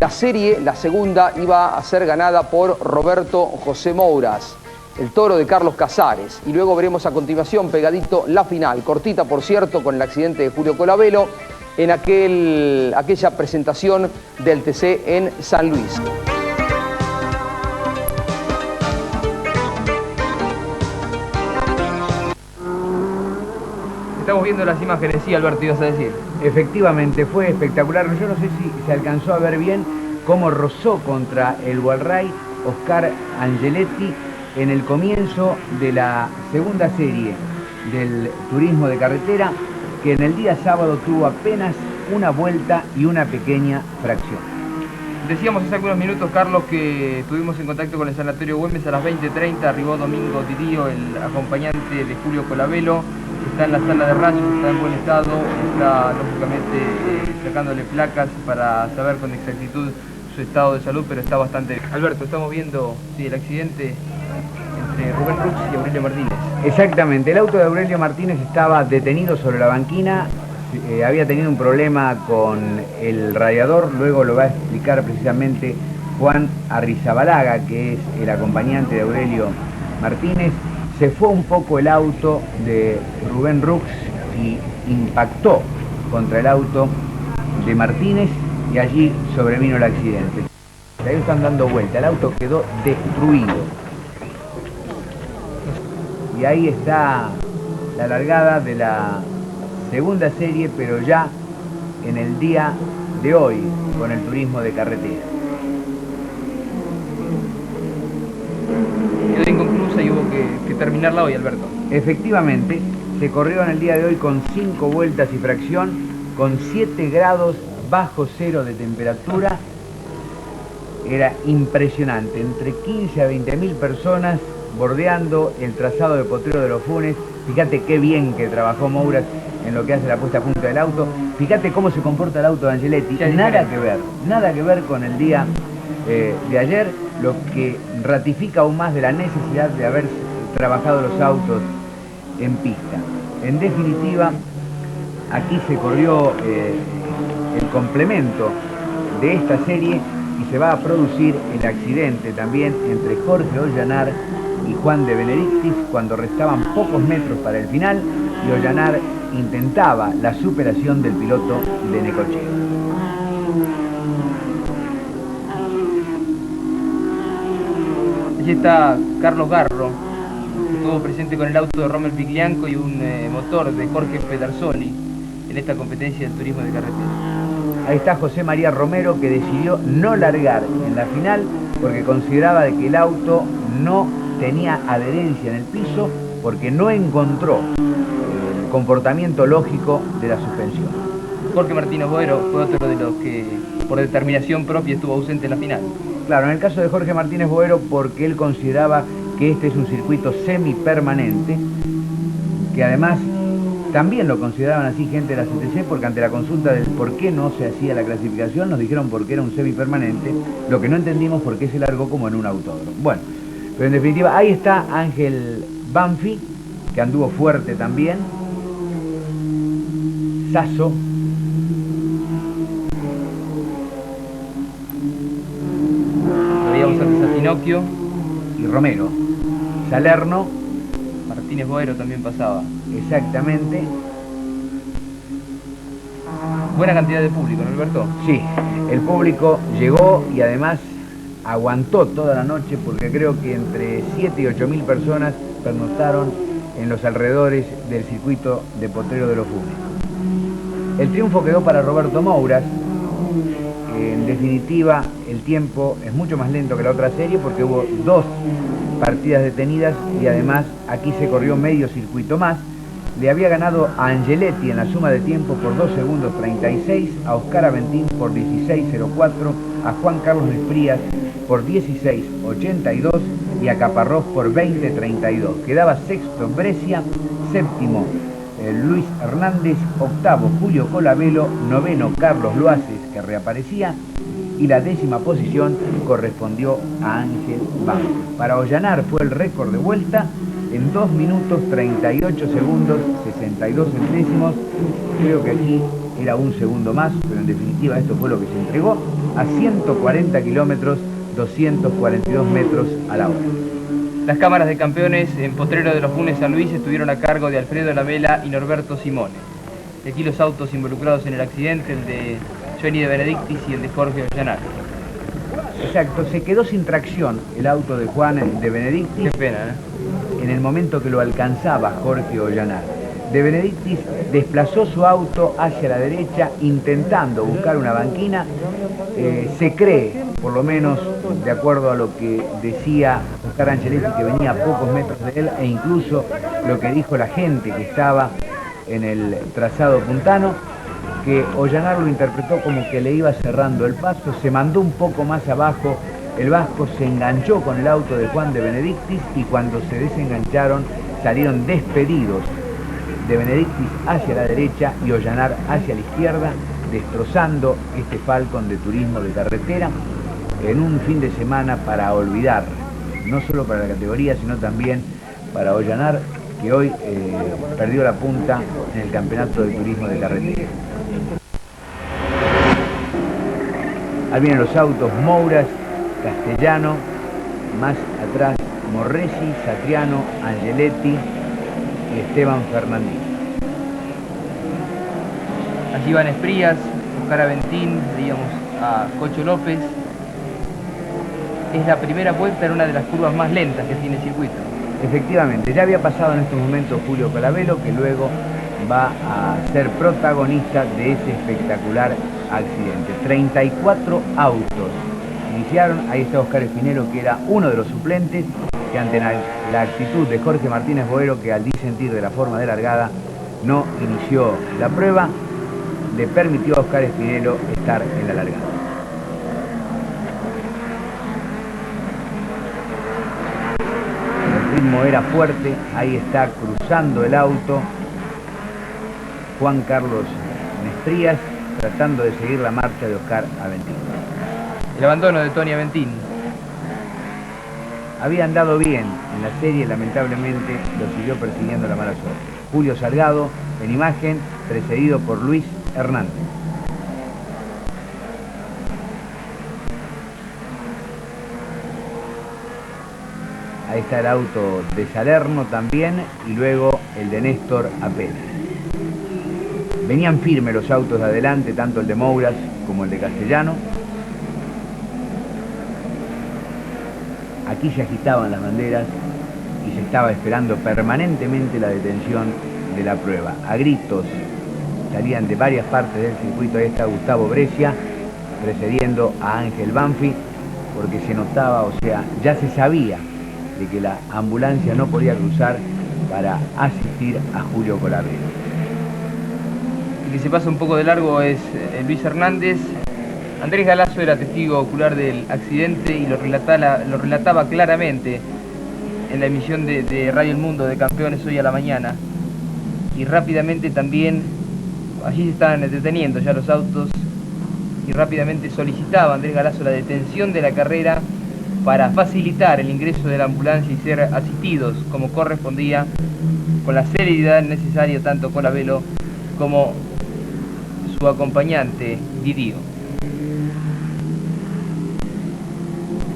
La serie, la segunda, iba a ser ganada por Roberto José Mouras, el toro de Carlos Casares. Y luego veremos a continuación, pegadito, la final, cortita por cierto, con el accidente de Julio Colabello en aquella presentación del TC en San Luis. Estamos viendo las imágenes, sí, Alberto, ibas a decir. Efectivamente, fue espectacular. Yo no sé si se alcanzó a ver bien cómo rozó contra el Walray Oscar Angeletti en el comienzo de la segunda serie del turismo de carretera, que en el día sábado tuvo apenas una vuelta y una pequeña fracción. Decíamos hace algunos minutos, Carlos, que estuvimos en contacto con el Sanatorio Güemes a las 20:30, arribó Domingo Didío, el acompañante de Julio Colabello, está en la sala de rayos, está en buen estado, está lógicamente sacándole placas para saber con exactitud su estado de salud, pero está bastante bien. Alberto, estamos viendo el accidente entre Rubén Rux y Aurelio Martínez. Exactamente, el auto de Aurelio Martínez estaba detenido sobre la banquina, había tenido un problema con el radiador, luego lo va a explicar precisamente Juan Arrizabalaga, que es el acompañante de Aurelio Martínez. Se fue un poco el auto de Rubén Rux y impactó contra el auto de Martínez y allí sobrevino el accidente. Ahí están dando vuelta, el auto quedó destruido. Y ahí está la largada de la segunda serie, pero ya en el día de hoy con el turismo de carretera. Quedó inconclusa y hubo que terminarla hoy, Alberto. Efectivamente, se corrió en el día de hoy con 5 vueltas y fracción, con 7 grados bajo cero de temperatura. Era impresionante, entre 15 a 20.000 personas bordeando el trazado de Potrero de los Funes. Fíjate qué bien que trabajó Mouras en lo que hace la puesta a punto del auto. Fíjate cómo se comporta el auto de Angeletti. Nada que ver con el día de ayer, lo que ratifica aún más de la necesidad de haber trabajado los autos en pista. En definitiva, aquí se corrió el complemento de esta serie y se va a producir el accidente también entre Jorge Ollanar y Juan de Benedictis cuando restaban pocos metros para el final y Ollanar intentaba la superación del piloto de Necochea. Allí está Carlos Garro, que estuvo presente con el auto de Rommel Piglianco y un motor de Jorge Pedersoli en esta competencia del turismo de carretera. Ahí está José María Romero, que decidió no largar en la final porque consideraba de que el auto no tenía adherencia en el piso porque no encontró el comportamiento lógico de la suspensión. Jorge Martínez Boero fue otro de los que por determinación propia estuvo ausente en la final. Claro, en el caso de Jorge Martínez Boero, porque él consideraba que este es un circuito semipermanente, que además también lo consideraban así gente de la CTC, porque ante la consulta del por qué no se hacía la clasificación, nos dijeron por qué era un semipermanente, lo que no entendimos por qué se largó como en un autódromo. Bueno, pero en definitiva, ahí está Ángel Banfi, que anduvo fuerte también. Sasso. Veíamos antes a Pinocchio. Y Romero. Salerno. Martínez Boero también pasaba. Exactamente. Buena cantidad de público, ¿no, Alberto? Sí, el público llegó y además aguantó toda la noche porque creo que entre 7 y 8.000 personas pernoctaron en los alrededores del circuito de Potrero de los Funes. El triunfo quedó para Roberto Mouras. En definitiva, el tiempo es mucho más lento que la otra serie porque hubo 2 partidas detenidas y además aquí se corrió medio circuito más. Le había ganado a Angeletti en la suma de tiempo por 2 segundos 36, a Oscar Aventín por 16.04, a Juan Carlos Frías por 16.82 y a Caparrós por 20.32. Quedaba sexto Brescia, séptimo Luis Hernández, octavo Julio Colabello, noveno Carlos Loaces, que reaparecía, y la 10ª posición correspondió a Ángel Banfi. Para Ollanar fue el récord de vuelta en 2 minutos 38 segundos 62 centésimos. Creo que aquí era un segundo más, pero en definitiva esto fue lo que se entregó. a 140 kilómetros, 242 metros a la hora. Las cámaras de campeones en Potrero de los Funes San Luis estuvieron a cargo de Alfredo Lamela y Norberto Simone. Y aquí los autos involucrados en el accidente, el de Johnny de Benedictis y el de Jorge Ollanaro. Exacto, se quedó sin tracción el auto de Juan de Benedictis. Qué pena, ¿eh? En el momento que lo alcanzaba Jorge Ollanaro. De Benedictis desplazó su auto hacia la derecha intentando buscar una banquina. Se cree, por lo menos de acuerdo a lo que decía Oscar Angeletti, que venía a pocos metros de él, e incluso lo que dijo la gente que estaba en el trazado puntano, que Ollanaro lo interpretó como que le iba cerrando el paso, se mandó un poco más abajo, el vasco se enganchó con el auto de Juan de Benedictis y cuando se desengancharon salieron despedidos de Benedictis hacia la derecha y Ollanaro hacia la izquierda, destrozando este Falcon de turismo de carretera en un fin de semana para olvidar, no solo para la categoría, sino también para Ollanaro, que hoy perdió la punta en el campeonato de turismo de carretera. Ahí vienen los autos Mouras, Castellano, más atrás Morresi, Satriano, Angeletti y Esteban Fernández. Allí van Esprías, Oscar Aventín, digamos a Cocho López. Es la primera vuelta en una de las curvas más lentas que tiene el circuito. Efectivamente, ya había pasado en estos momentos Julio Colabello, que luego va a ser protagonista de ese espectacular accidente. 34 autos iniciaron, ahí está Oscar Espinero, que era uno de los suplentes, que ante la actitud de Jorge Martínez Boero, que al disentir de la forma de largada no inició la prueba, le permitió a Oscar Espinero estar en la largada. El ritmo era fuerte, ahí está cruzando el auto Juan Carlos Nesprías, tratando de seguir la marcha de Oscar Aventín. El abandono de Tony Aventín. Había andado bien en la serie, lamentablemente lo siguió persiguiendo la mala suerte. Julio Salgado en imagen, precedido por Luis Hernández. Ahí está el auto de Salerno también y luego el de Néstor apenas. Venían firmes los autos de adelante, tanto el de Mouras como el de Castellano. Aquí se agitaban las banderas y se estaba esperando permanentemente la detención de la prueba. A gritos salían de varias partes del circuito. Ahí está Gustavo Brescia precediendo a Ángel Banfi, porque se notaba, o sea, ya se sabía de que la ambulancia no podía cruzar para asistir a Julio Colabello. El que se pasa un poco de largo es Luis Hernández. Andrés Galazo era testigo ocular del accidente y lo relataba claramente en la emisión de Radio El Mundo de Campeones hoy a la mañana. Y rápidamente también, allí se estaban deteniendo ya los autos, y rápidamente solicitaba Andrés Galazo la detención de la carrera para facilitar el ingreso de la ambulancia y ser asistidos como correspondía, con la celeridad necesaria tanto Colabello como su acompañante Didio.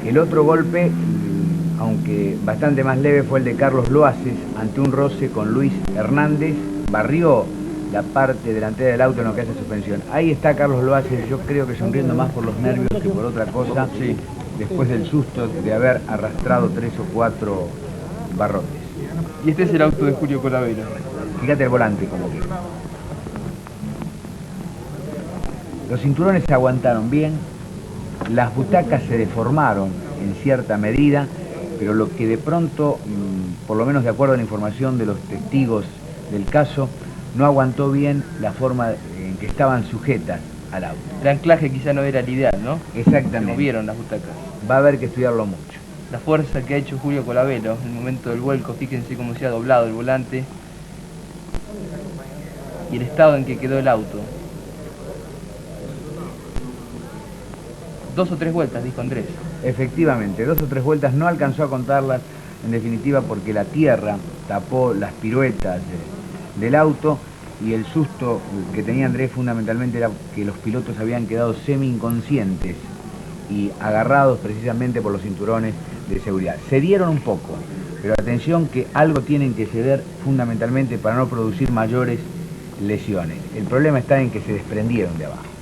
El otro golpe, aunque bastante más leve, fue el de Carlos Loaces ante un roce con Luis Hernández. Barrió la parte delantera del auto en lo que hace suspensión. Ahí está Carlos Loaces, yo creo que sonriendo más por los nervios que por otra cosa, sí, después del susto de haber arrastrado 3 o 4 barrotes. Y este es el auto de Julio Colabello. Fíjate el volante como que. Los cinturones se aguantaron bien, las butacas se deformaron en cierta medida, pero lo que de pronto, por lo menos de acuerdo a la información de los testigos del caso, no aguantó bien la forma en que estaban sujetas al auto. El anclaje quizá no era el ideal, ¿no? Exactamente. Se movieron las butacas. Va a haber que estudiarlo mucho. La fuerza que ha hecho Julio Colabello en el momento del vuelco, fíjense cómo se ha doblado el volante y el estado en que quedó el auto. 2 o 3 vueltas, dijo Andrés. Efectivamente, 2 o 3 vueltas, no alcanzó a contarlas en definitiva porque la tierra tapó las piruetas del auto y el susto que tenía Andrés fundamentalmente era que los pilotos habían quedado semi-inconscientes y agarrados precisamente por los cinturones de seguridad. Cedieron un poco, pero atención que algo tienen que ceder fundamentalmente para no producir mayores lesiones. El problema está en que se desprendieron de abajo.